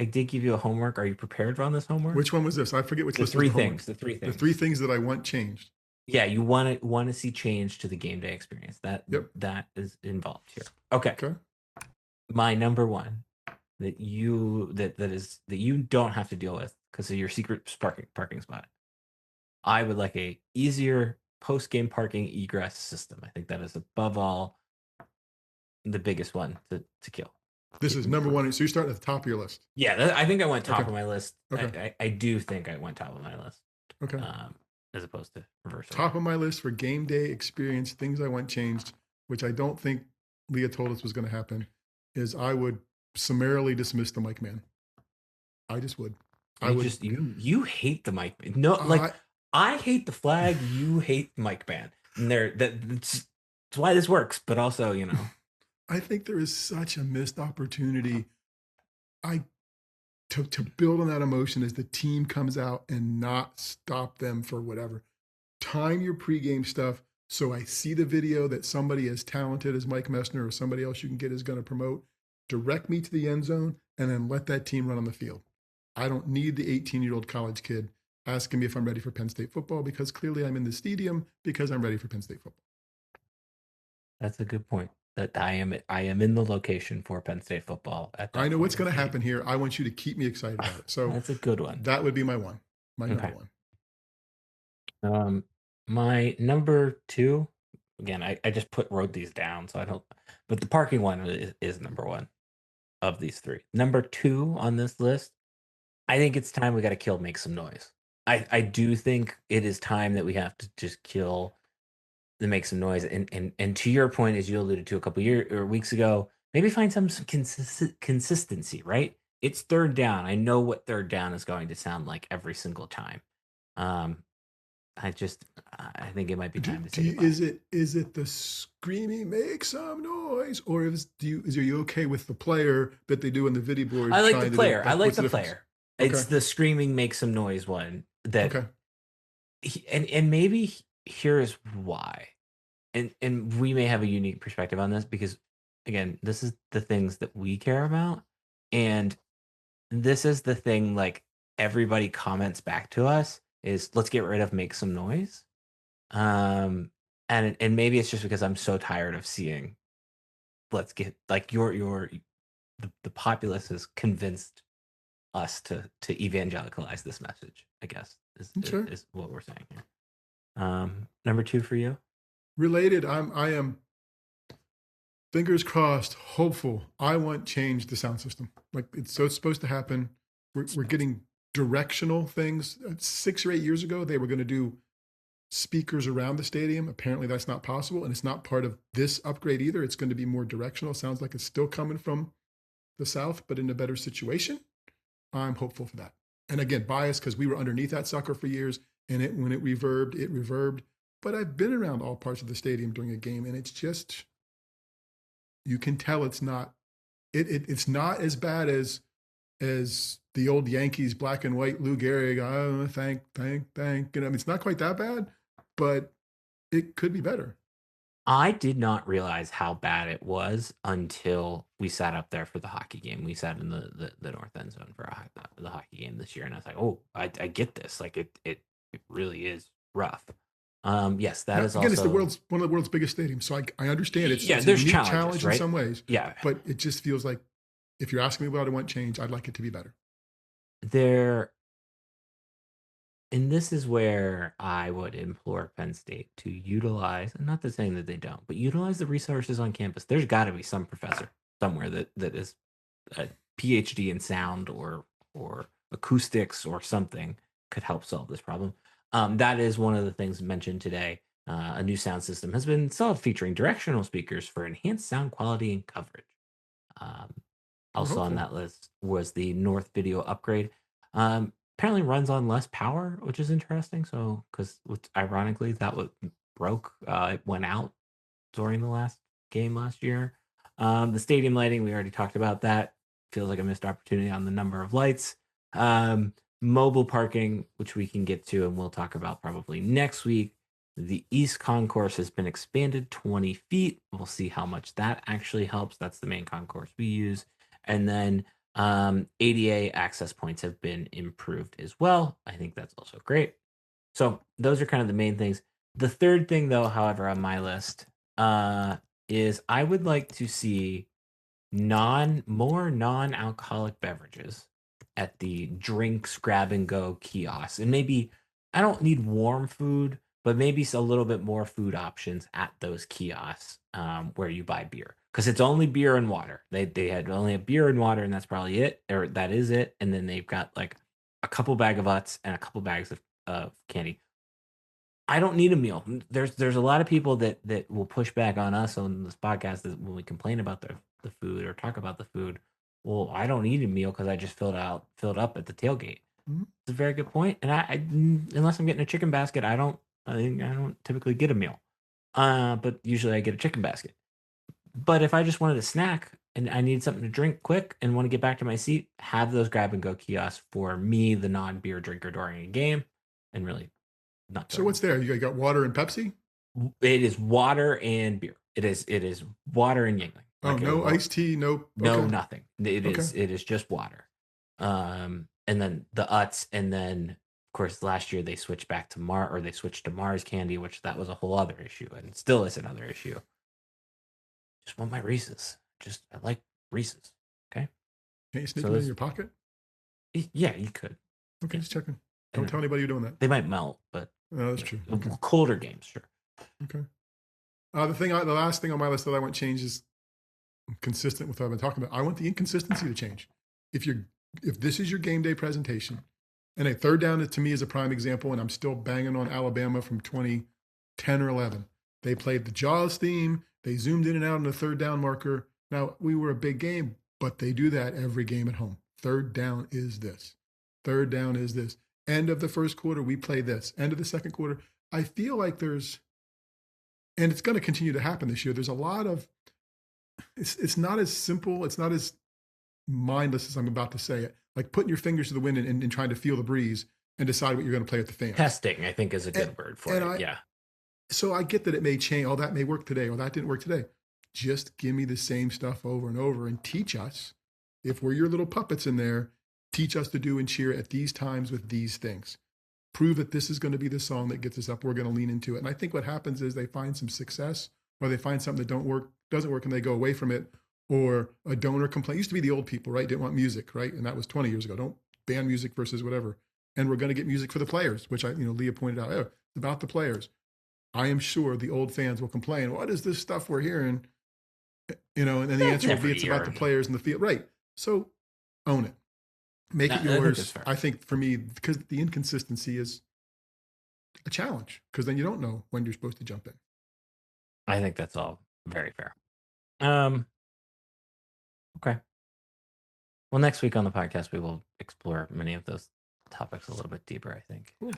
did give you a homework. Are you prepared on this homework? Which one was this? I forget which The list was three the homework. things. The three The things. three things that I want changed. Yeah, you want to see change to the game day experience. Yep. That is involved here. Okay. Okay. My number one that you don't have to deal with because of your secret parking spot. I would like a easier post game parking egress system. I think that is above all the biggest one to kill. This is number one. So you're starting at the top of your list. Yeah, I think I went top Okay. of my list. Okay. I do think I went top of my list. Okay. As opposed to reverse order. Top of my list for game day experience, things I want changed, which I don't think Leah told us was going to happen, is I would summarily dismiss the mic man. I just would. You hate the mic man. No, I hate the flag. You hate mic man. And that's why this works. But also, I think there is such a missed opportunity. To build on that emotion as the team comes out and not stop them for whatever. Time your pregame stuff so I see the video that somebody as talented as Mike Messner or somebody else you can get is going to promote. Direct me to the end zone and then let that team run on the field. I don't need the 18-year-old college kid asking me if I'm ready for Penn State football because clearly I'm in the stadium because I'm ready for Penn State football. That's a good point. That I am in the location for Penn State football. I know what's going to happen here. I want you to keep me excited about it. So that's a good one. That would be my one. My number one. My number two. Again, I just wrote these down, so I don't. But the parking one is number one of these three. Number two on this list. I think it's time we got to make some noise. I do think it is time that we have to just kill. To make some noise, and to your point, as you alluded to a couple weeks ago, maybe find some consistency. Right? It's third down. I know what third down is going to sound like every single time. I think it might be time to say goodbye. Is it the screaming make some noise, or are you okay with the player that they do in the video board? I like the player. I like the player. Okay. It's the screaming make some noise one that. Okay. And maybe. Here's why. And we may have a unique perspective on this because, again, this is the things that we care about. And this is the thing, like, everybody comments back to us is let's get rid of make some noise. And maybe it's just because I'm so tired of seeing let's get, like, the populace has convinced us to evangelicalize this message, I guess, is what we're saying here. Number two for you. Related, I am fingers crossed, hopeful. I want change the sound system. Like it's supposed to happen. We're getting directional things. 6 or 8 years ago, they were going to do speakers around the stadium. Apparently that's not possible. And it's not part of this upgrade either. It's going to be more directional. Sounds like it's still coming from the South, but in a better situation. I'm hopeful for that. And again, biased because we were underneath that sucker for years. And when it reverbed. But I've been around all parts of the stadium during a game, and it's just, you can tell it's not not as bad as the old Yankees black and white Lou Gehrig. Oh, thank. It's not quite that bad, but it could be better. I did not realize how bad it was until we sat up there for the hockey game. We sat in the north end zone for the hockey game this year, and I was like, oh, I get this. Like it really is rough. Yes, that is again, also it's one of the world's biggest stadiums, so I understand it's there's a unique challenge in some ways. Yeah, but it just feels like if you're asking me what I want change, I'd like it to be better. And this is where I would implore Penn State to utilize, and not to saying that they don't, but utilize the resources on campus. There's got to be some professor somewhere that is a PhD in sound or acoustics or something could help solve this problem. That is one of the things mentioned today. A new sound system has been installed featuring directional speakers for enhanced sound quality and coverage. Also on that list was the North Video upgrade. Apparently runs on less power, which is interesting. So, because ironically, that broke. It went out during the last game last year. The stadium lighting, we already talked about that. Feels like a missed opportunity on the number of lights. Mobile parking, which we can get to and we'll talk about probably next week. The East Concourse has been expanded 20 feet. We'll see how much that actually helps. That's the main concourse we use. And then ADA access points have been improved as well. I think that's also great. So those are kind of the main things. The third thing, though, however, on my list, is I would like to see more non-alcoholic beverages at the drinks grab and go kiosks. And maybe I don't need warm food, but maybe a little bit more food options at those kiosks where you buy beer. Because it's only beer and water. They had only have beer and water, and that's probably it, or that is it. And then they've got like a couple bag of Utz and a couple bags of candy. I don't need a meal. There's a lot of people that will push back on us on this podcast that when we complain about the food or talk about the food. Well, I don't need a meal because I just filled up at the tailgate. Mhm. It's a very good point. And unless I'm getting a chicken basket, I don't typically get a meal. But usually I get a chicken basket. But if I just wanted a snack and I need something to drink quick and want to get back to my seat, have those grab and go kiosks for me, the non-beer drinker during a game, and really not So during. what's there? You got water and Pepsi? It is water and beer. It is water and Yingling. Oh, Like no iced tea, no. no Okay. nothing. It Okay. is just water. And then the Utz, and then of course last year they switched back to they switched to Mars candy, which that was a whole other issue, and still is another issue. Just want my Reese's. I like Reese's. Okay. Can't you sneak So them in your pocket? yeah, you could. Okay, Yeah. just checking. Don't tell anybody you're doing that. They might melt, but No, that's true. Okay. colder games, sure. Okay. The last thing on my list that I want changed is consistent with what I've been talking about. I want the inconsistency to change. If this is your game day presentation, and a third down to me is a prime example, and I'm still banging on Alabama from 2010 or 11. They played the Jaws theme. They zoomed in and out on the third down marker. Now, we were a big game, but they do that every game at home. Third down is this. Third down is this. End of the first quarter, we play this. End of the second quarter. I feel like and it's going to continue to happen this year. There's a lot of, it's not as simple. It's not as mindless as I'm about to say it. Like putting your fingers to the wind and trying to feel the breeze and decide what you're going to play with the fans. Testing, I think, is a good word for it. Yeah. So I get that it may change. Oh, that may work today. Oh, that didn't work today. Just give me the same stuff over and over and teach us. If we're your little puppets in there, teach us to do and cheer at these times with these things. Prove that this is going to be the song that gets us up. We're going to lean into it. And I think what happens is they find some success, or they find something that doesn't work, and they go away from it. Or a donor complaint. It used to be the old people, right? Didn't want music, right? And that was 20 years ago. Don't ban music versus whatever. And we're going to get music for the players, which Leah pointed out. Oh, it's about the players. I am sure the old fans will complain. What is this stuff we're hearing? And the answer will be it's about the players in the field, right? So own it, make it yours. I think for me, because the inconsistency is a challenge, because then you don't know when you're supposed to jump in. I think that's all very fair. Okay. Well, next week on the podcast, we will explore many of those topics a little bit deeper, I think. Cool.